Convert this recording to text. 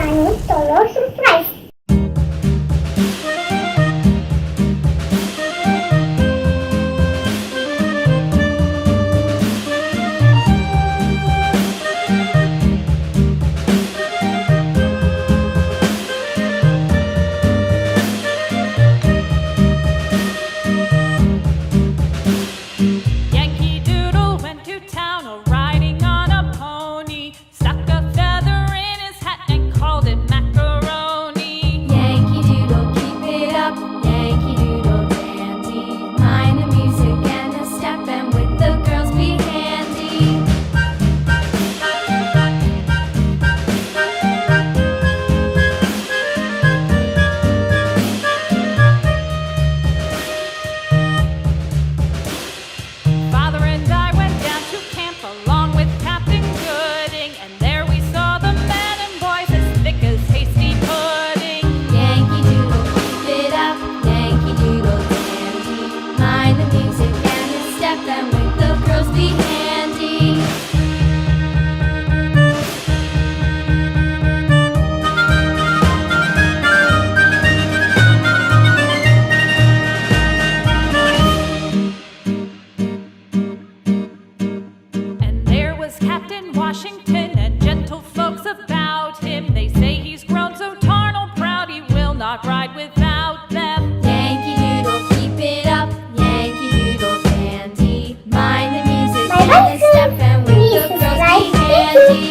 आणि Toyo surprise. Yankee Doodle went to town riding on a pony, stuck a feather in his hat and called it macaroni. Yankee Doodle, keep it up, Yankee Doodle dandy. Mind the music and the step, and with the girls be handy. Father and I went down to camp along with Captain Gooding, and there we saw the men and boys as thick as hasty pudding. Yankee Doodle, keep it up, Yankee Doodle dandy. Mind the music and the step, and with the girls be handy. And there was Captain Washington and gentle folks about him. They say he's grown so tarnal proud he will not ride without them. Yankee Doodle, keep it up, Yankee Doodle dandy. Mind the music Bye and bye the step, and with Please the girls subscribe be to handy.